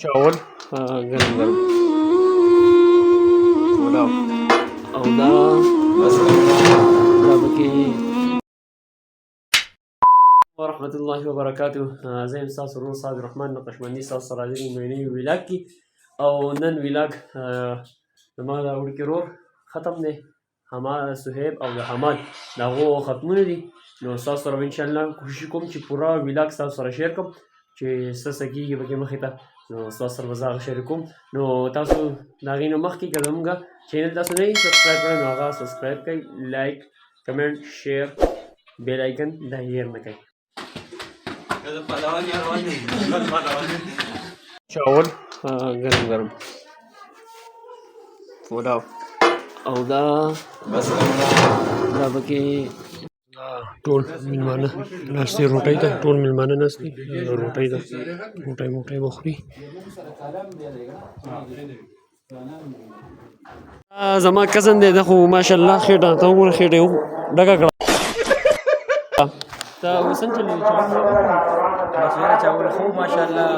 چاول ګرم ګرم ولاو او دا پکې ورحمة الله وبرکاته. زه یم ستاسو ورور صادق الرحمن نقشبندي ستاسو سره راځي نوی ویلاګ کې او نن ویلاګ زما د وړوکي ورور ختم دی حماد صهیب او د حماد د هغو ختمونه دي نو ستاسو سره به انشاءالله کوشش کوم چې پوره ویلاګ ستاسو سره شیر کړم چې څه څه کېږي پکې مخې ته نو ستاسو سره به زه هغه شریک کوم نو تاسو د هغې نه مخکې که زموږ چینل تاسو نه یې سبسکرایب کړی نو هغه سبسکرایب کړئ لایک کمنټ شیر بیل آیکن دا هیر نه کوئ چاول ګرم ګرم پلاو او دا پکې ټول میلمانه ناستې روټۍ ته ټول میلمانه ناستې روټۍ ته روټۍ موټۍ به خوري زما کزن دی ده خو ماشاءالله خېټه ته وګوره خېټه یې ډکه کړه ته اوس هم چلوي چاول خو ماشاءالله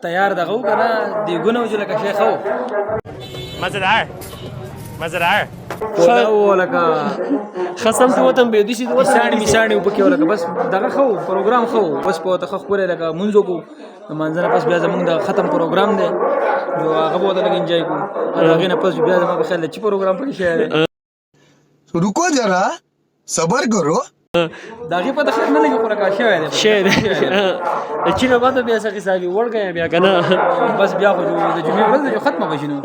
تیار دغه و کنه دیګونه وجه لکه شیخ خو مزدار او لکه خصم ته وتم به دي شي میساړي وبکه لکه بس دغه خو پروګرام خو بس په ته خو لکه منځو کو منځنه پس بیا زمونږ د ختم پروګرام دی نو هغه به لکه انجوای کو هغه نه پس بیا زموږ په خیال چې پروګرام پکې شي रुको जरा सबर करो داغه په دغه نه لګي خو لکه شوی دی چې نه باندې بیا څه حسابي ورګیا بیا کنه بس بیا خو د جمعې ورځ جو ختمه بشینو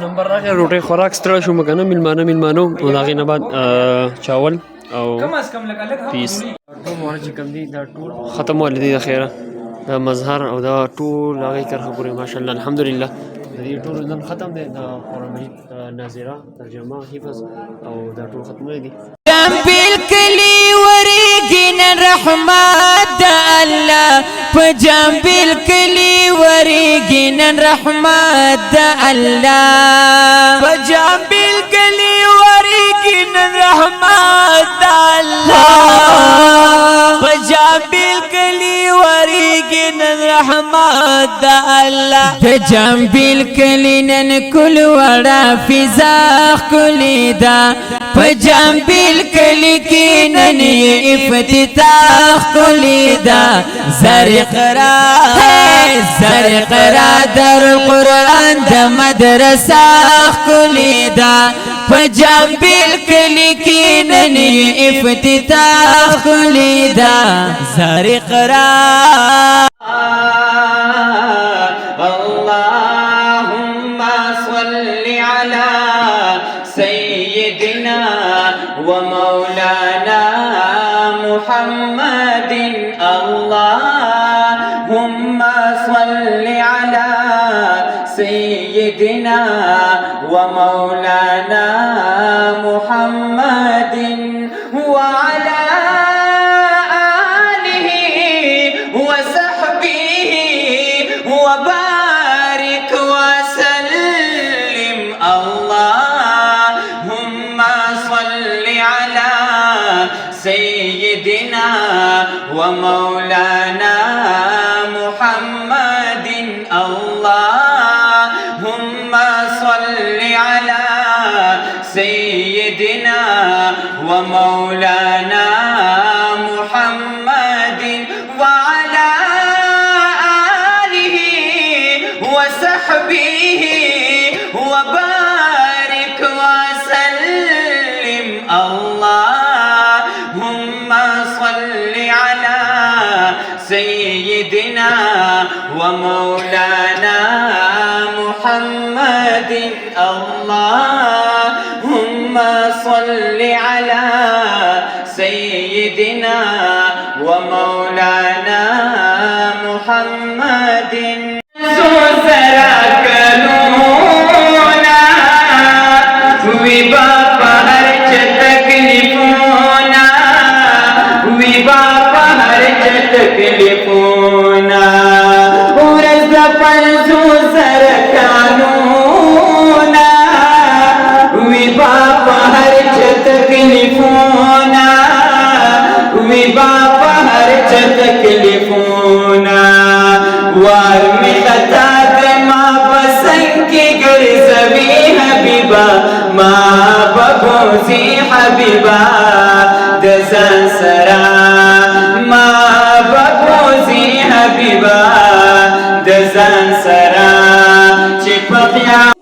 نمبر راغی روټي خوراک ستړی شو مګنه میلمانو او هغې نه بعد چاول او کم از کم لکه پیس ټول مونه چې کوم دي دا ټول ختم والدي د خیره دا مظهر او دا ټول هغې کرښه پورې ماشاءالله الحمدلله د دې ټول نن ختم دی د قرآن مجید ناظره ترجمه حفظ او دا ټول ختمونه دي بالکلی ورېږي نن رحمت د الله په جنبیل کلي ورېږي نن رحمت د الله په جنبیل کلي ورېږي نن رحمت د الله په جنبیل کلي ورېږي نن رحمت د الله د جنبیل کلي نن کل وړه فضا ښکلې ده په جنبیل کلی کی نن افتتاح کلی دا زرق را در قرآن دا مدرسہ کلی دا پجنبیل کلی کی نن افتتاح کلی دا زرق را اللهم صل على سيدنا ومولانا محمد اللهم صل على سيدنا ومولانا محمد وعلى آله وصحبه وبارك وسلم اللهم صل على سيدنا ومولانا محمد اللهم صل على سيدنا ومولانا محمد وعلى آله وصحبه وبارك وسلم اللهم صل على سيدنا ومولانا محمد اللهم صل على سيدنا ومولانا محمد تکلیفونا ورز پنځو سره قانونا وی با په هر چا تکلیفونا بوزي حبيبا دزان سرا ما بوزي حبيبا دزان سرا چپقيا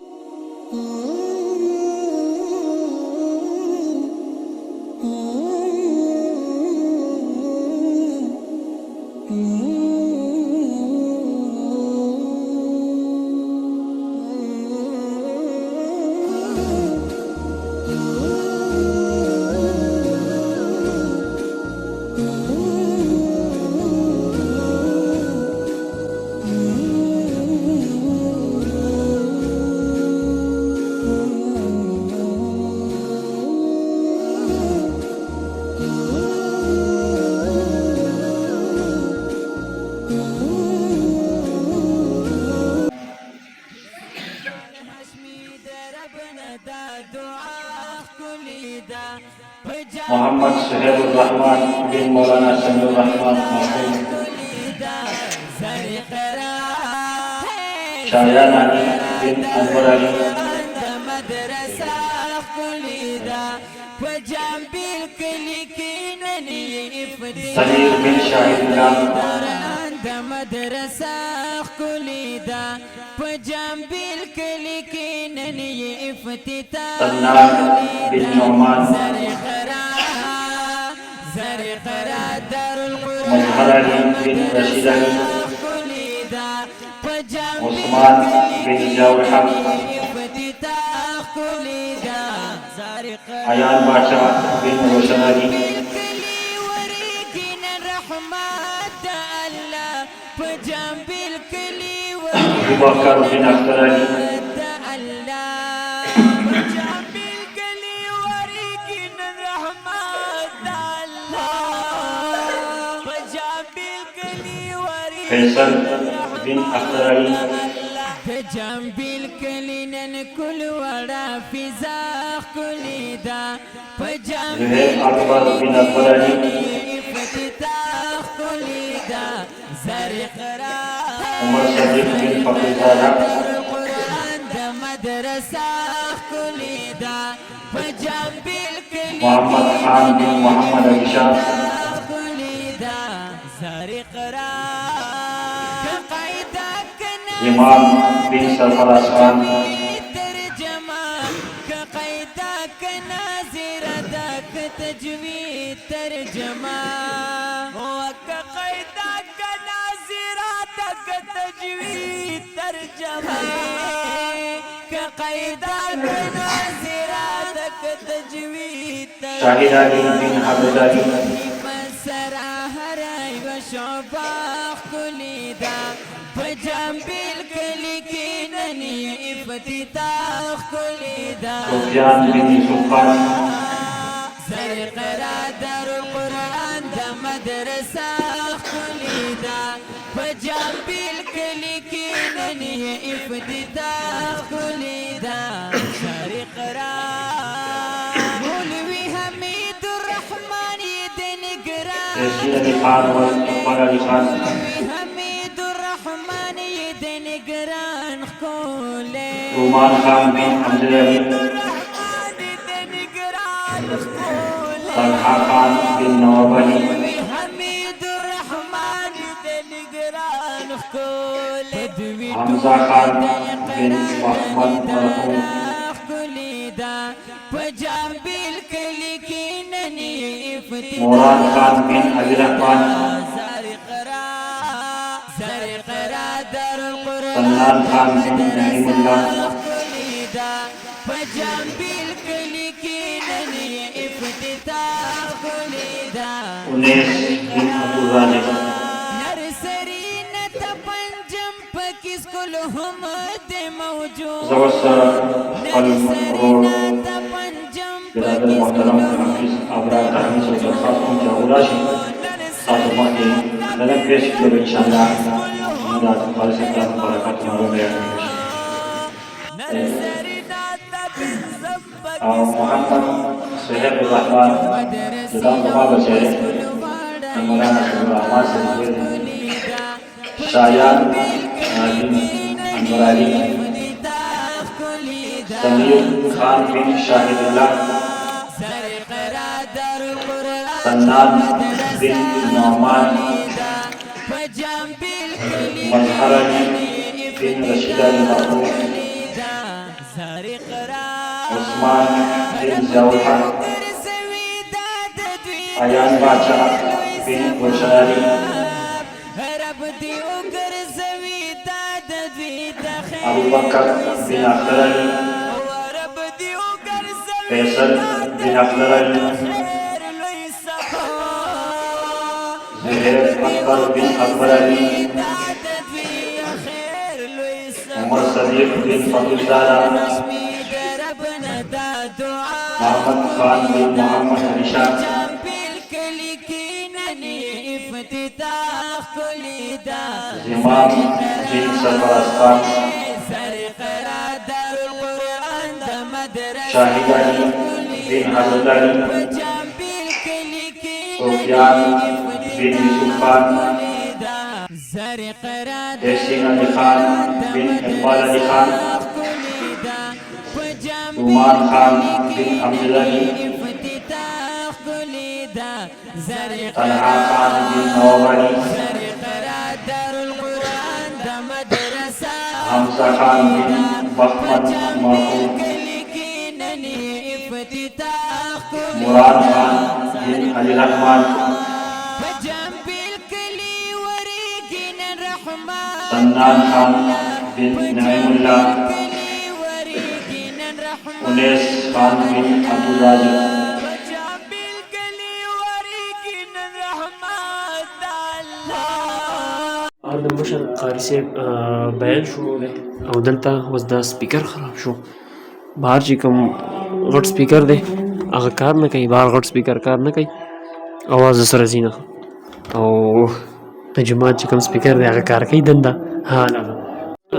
मोहम्मद सुहेल रहमान बिन मौलाना समीर रहमान मरहूम शाहजान अली बिन अनवर अली समीर बिन शाहिदुल्लाह सन्नान बिन नौमान मजहर अली बिन रशीद अली उस्मान बिन जौहर अयान बादशाह बिन रोशन अली अबूबकर बिन अख्तर अली फैसल बिन अख्तर अली जुहैर अकबर बिन अकबर अली उमर सदीक बिन फकीरजादा मोहम्मद खान बिन मोहम्मद अली शाह इमाम बिन सरफराज खान शाहिद अली बिन हाफिज अली सुफियान बिन यूसुफ खान रशीद अली खान व अकबर अली खान रुमान खान बिन अमजद अली तलहा खान बिन नवाब अली हमजा खान बिन मोहम्मद मरहूम मोरान खान बिन अली रहमान सन्नान खान बिन नईमुल्लाह उन्नीस बिन अब्दुल राज़िक ज़बरदस्त रोड बिरादर मोहतरम हाफिज अबरार रहमी से दरख्वास्त पहुंचा उलाशी साथों के नजर पेश किए इंशाअल्लाह मुराद खालिस इस्लाम बरकत मारो में मोहम्मद सुहेल रहमान जुदाम कमाल से मौलाना समीर रहमान से शाहजान बिन अनवर अली समीर खान बिन शाहिदुल्लाह حنان بن نعمان مظهر علي بن رشيد المرحوم عثمان بن زوحة عيان باشا بن گلشن علي أبو بكر بن أخضر علي فيصل بن أخضر علي زهير أكبر بن أكبر علي عمر صديق بن فضل زارا محمد خان بن محمد هشام زمام بن سرفرستان شاهد علي بن حضرت علي سفيان بن يوسف خان حسين علي خان بن اقبال علي خان عمان خان بن حمد علي طلحة خان بن نواب علي حمزة خان بن بخمد مرحوم مراد خان بن علي رحمان سنان خان بن نعیم اللہ انیس خان بن عبدالراجع د مشر قاري صاحب بیان شروع دی او دلته اوس دا سپیکر خراب شو بهر چې کوم غټ سپیکر دی هغه کار نه کوي بهر غټ سپیکر کار نه کوي اواز سره ځي نه او د جومات چې کوم سپیکر دی هغه کار کوي دنده حاله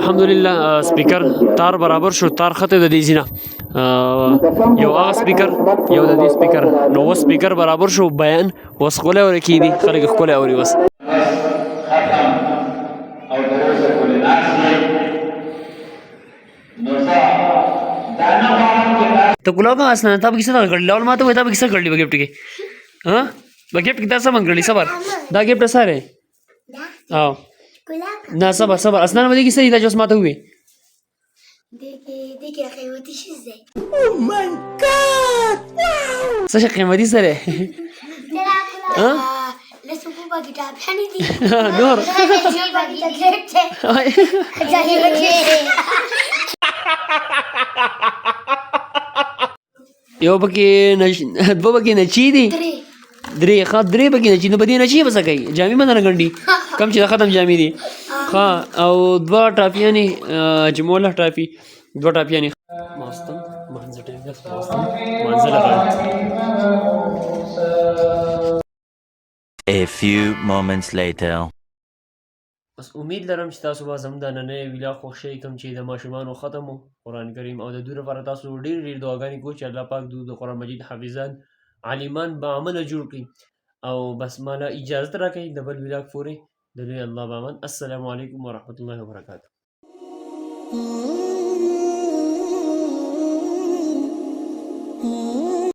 الحمدلله سپیکر تار برابر شو تار خطه د دې ځینه یو هغه سپیکر یو د دې سپیکر نو و سپیکر برابر شو بیان وس خله ور کیدی خلک خله اوري وس او دروس كل ناس نوزا دانا بارم ته ګلاب اسنه تا به کیسه غړل لول ما ته وای تا به کیسه غړلی بګیفټ کې ها بګیفټ کې تاسو منګړلی صبر دا ګیفټ سره او نه صبر صبر اسنه مې کیسه دا جوس ما ته وای دي قيمتي شو ازاي څه قیمتي سره ها لسه بابا كتاب حنيدي نور یو پکې دوه پکې نچی دي درې درې پکې نچی نو بدې نچی بس کوي جامې باندې غنډي کم چې ختم جامې دي ها او دوه ټاپیانی جموله ټاپی دوه ټاپیانی ماستم مانځ ټیم ده ماستم مانځ لګا A few moments later. بس امید لرم چې تاسو به زموږ د نننۍ ویلا خوښ شئ کوم چې د ماشومانو ختم و قرآن کریم او د دوی لپاره تاسو ډېر ډېر دعاګانې کوو چې الله پاک دوی د قرآن مجید حافظان عالمان با عمله جوړ کړي او بس مالا اجازت راکړئ د بل ویلاګ پورې د لوی الله بامان السلام علیکم ورحمة الله وبرکاته